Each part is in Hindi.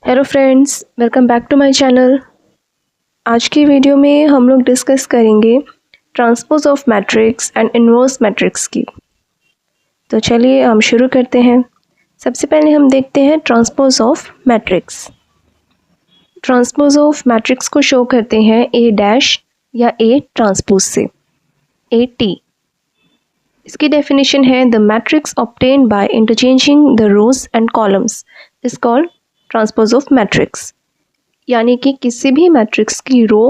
Hello friends, welcome back to my channel. आज की वीडियो में हम लोग डिस्कस करेंगे transpose of matrix and inverse matrix की। तो चलिए हम शुरू करते हैं। सबसे पहले हम देखते हैं transpose of matrix. Transpose of matrix को शो करते हैं ए डैश या ए ट्रांसपोज से, ए टी। इसकी डेफिनेशन है the matrix obtained by interchanging the rows and columns is called transpose of matrix. यानी कि किसी भी मैट्रिक्स की रो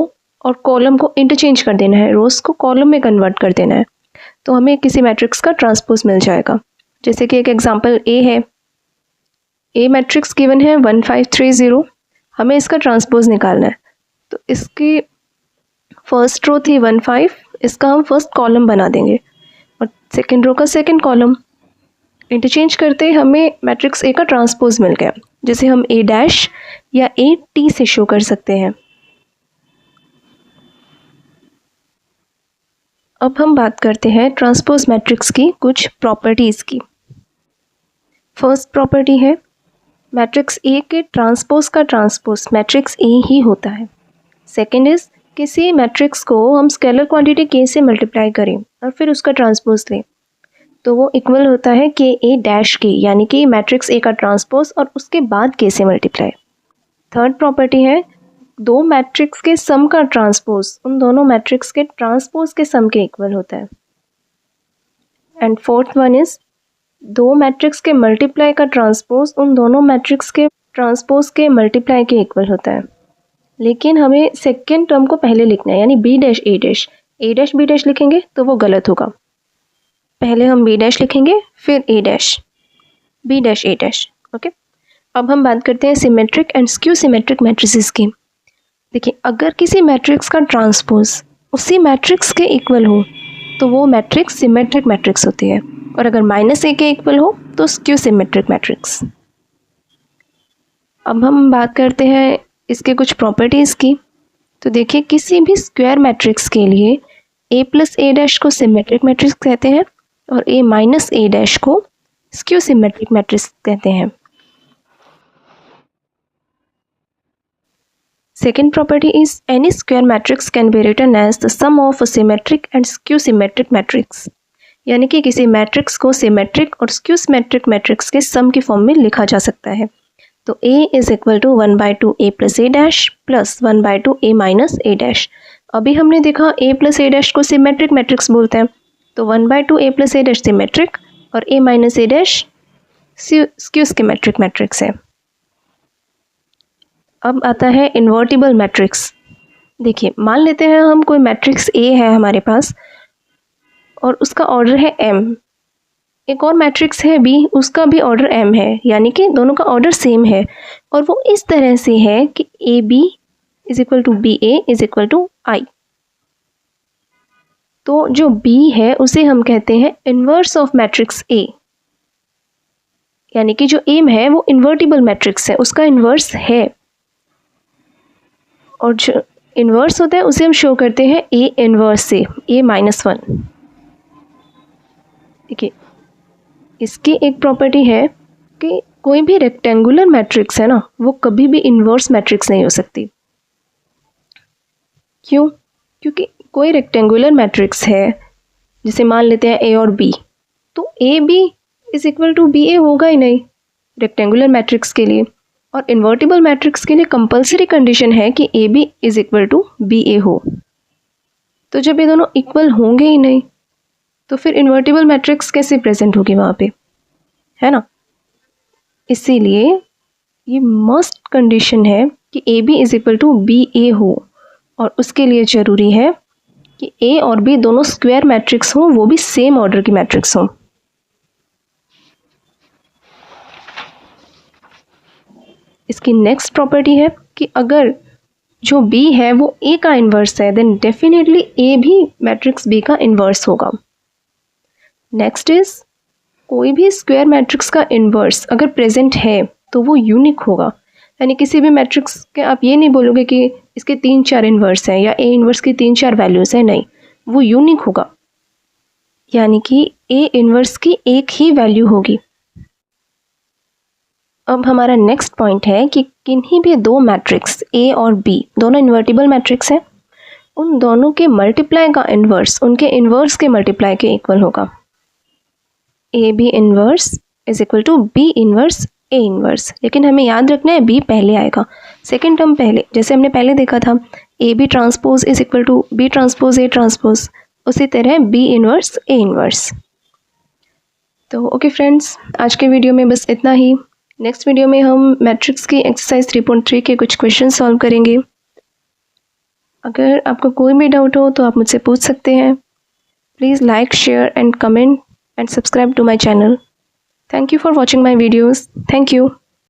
और कॉलम को इंटरचेंज कर देना है, रोज को कॉलम में कन्वर्ट कर देना है, तो हमें किसी मैट्रिक्स का ट्रांसपोज मिल जाएगा। जैसे कि एक एग्जांपल ए है, ए मैट्रिक्स गिवन है 1 5 3 0, हमें इसका ट्रांसपोज निकालना है। तो इसकी फर्स्ट रो थी 1 5, इसका हम फर्स्ट कॉलम बना देंगे और सेकेंड रो का सेकेंड कॉलम। इंटरचेंज करते हमें मैट्रिक्स ए का ट्रांसपोज मिल गया, जिसे हम ए डैश या ए टी से शो कर सकते हैं। अब हम बात करते हैं ट्रांसपोज मैट्रिक्स की कुछ प्रॉपर्टीज़ की। फर्स्ट प्रॉपर्टी है मैट्रिक्स ए के ट्रांसपोज का ट्रांसपोज मैट्रिक्स ए ही होता है। सेकंड इज किसी मैट्रिक्स को हम स्केलर क्वांटिटी के से मल्टीप्लाई करें और फिर उसका ट्रांसपोज लें तो वो इक्वल होता है के ए डैश के, यानी कि मैट्रिक्स ए का ट्रांसपोज और उसके बाद के से मल्टीप्लाई। थर्ड प्रॉपर्टी है दो मैट्रिक्स के सम का ट्रांसपोज उन दोनों मैट्रिक्स के ट्रांसपोज के सम के इक्वल होता है। एंड फोर्थ वन इज दो मैट्रिक्स के मल्टीप्लाई का ट्रांसपोज उन दोनों मैट्रिक्स के ट्रांसपोज के मल्टीप्लाई के इक्वल होता है। लेकिन हमें सेकेंड टर्म को पहले लिखना है, यानी बी डैश ए डैश, ए डैश बी डैश लिखेंगे तो वो गलत होगा। पहले हम बी डैश लिखेंगे फिर ए डैश, बी डैश ए डैश। ओके, अब हम बात करते हैं symmetric and skew symmetric matrices की। देखिए, अगर किसी मैट्रिक्स का ट्रांसपोज उसी मैट्रिक्स के इक्वल हो तो वो मैट्रिक्स सिमेट्रिक मैट्रिक्स होती है, और अगर माइनस ए के इक्वल हो तो स्क्यू सिमेट्रिक मैट्रिक्स। अब हम बात करते हैं इसके कुछ प्रॉपर्टीज़ की। तो देखिए, किसी भी स्क्वायर मैट्रिक्स के लिए ए प्लस ए डैश को सिमेट्रिक मैट्रिक्स कहते हैं और ए माइनस ए डैश को स्क्यू सिमेट्रिक मैट्रिक्स कहते हैं। Second property is any square matrix can be written as the sum of a symmetric and skew symmetric matrix। यानी कि किसी मैट्रिक्स को सिमेट्रिक और स्क्यू सिमेट्रिक मैट्रिक्स के सम की फॉर्म में लिखा जा सकता है। तो A is equal to 1/2 A plus A dash plus 1/2 A minus A dash. अभी हमने देखा A प्लस ए डैश को सिमेट्रिक मैट्रिक्स बोलते हैं, तो 1/2 A plus A dash symmetric और A minus A dash skew symmetric matrix है। अब आता है इन्वर्टिबल मैट्रिक्स। देखिए, मान लेते हैं हम कोई मैट्रिक्स ए है हमारे पास और उसका ऑर्डर है m, एक और मैट्रिक्स है b, उसका भी ऑर्डर m है, यानी कि दोनों का ऑर्डर सेम है और वो इस तरह से है कि A B is equal to B A is equal to I. तो जो b है उसे हम कहते हैं इन्वर्स ऑफ मैट्रिक्स ए, यानी कि जो m है वो इन्वर्टिबल मैट्रिक्स है, उसका इन्वर्स है, और जो इन्वर्स होता है उसे हम शो करते हैं ए इन्वर्स से, ए -1। देखिए, इसकी एक प्रॉपर्टी है कि कोई भी रेक्टेंगुलर मैट्रिक्स है ना, वो कभी भी इन्वर्स मैट्रिक्स नहीं हो सकती। क्यों? क्योंकि कोई रेक्टेंगुलर मैट्रिक्स है, जिसे मान लेते हैं ए और बी, तो A B is equal to B A होगा ही नहीं रेक्टेंगुलर मैट्रिक्स के लिए। और इन्वर्टिबल मैट्रिक्स के लिए कंपलसरी कंडीशन है कि A B is equal to B A हो। तो जब ये दोनों इक्वल होंगे ही नहीं तो फिर इन्वर्टिबल मैट्रिक्स कैसे प्रेजेंट होगी वहाँ पे, है ना। इसीलिए ये मस्ट कंडीशन है कि A B is equal to B A हो, और उसके लिए ज़रूरी है कि ए और बी दोनों स्क्वायर मैट्रिक्स हों, वो भी सेम ऑर्डर की मैट्रिक्स हों। इसकी नेक्स्ट प्रॉपर्टी है कि अगर जो B है वो A का इन्वर्स है, देन डेफिनेटली A भी मैट्रिक्स B का इन्वर्स होगा। नेक्स्ट इज कोई भी स्क्वायर मैट्रिक्स का इन्वर्स अगर प्रेजेंट है तो वो यूनिक होगा, यानी किसी भी मैट्रिक्स के आप ये नहीं बोलोगे कि इसके 3-4 इन्वर्स हैं या A इन्वर्स की 3-4 वैल्यूज़ हैं, नहीं, वो यूनिक होगा, यानी कि A इन्वर्स की एक ही वैल्यू होगी। अब हमारा नेक्स्ट पॉइंट है कि किन्हीं भी दो मैट्रिक्स ए और बी दोनों इन्वर्टिबल मैट्रिक्स हैं, उन दोनों के मल्टीप्लाई का इन्वर्स उनके इन्वर्स के मल्टीप्लाई के इक्वल होगा। A B inverse is equal to B inverse A inverse, लेकिन हमें याद रखना है बी पहले आएगा, सेकेंड टर्म पहले, जैसे हमने पहले देखा था A B transpose is equal to B transpose A transpose, उसी तरह बी इन्वर्स ए इन्वर्स। तो ओके फ्रेंड्स, आज के वीडियो में बस इतना ही। नेक्स्ट वीडियो में हम मैट्रिक्स की एक्सरसाइज 3.3 के कुछ क्वेश्चन सॉल्व करेंगे। अगर आपको कोई भी डाउट हो तो आप मुझसे पूछ सकते हैं। Please like, share and comment and subscribe to my channel. Thank you for watching my videos. Thank you.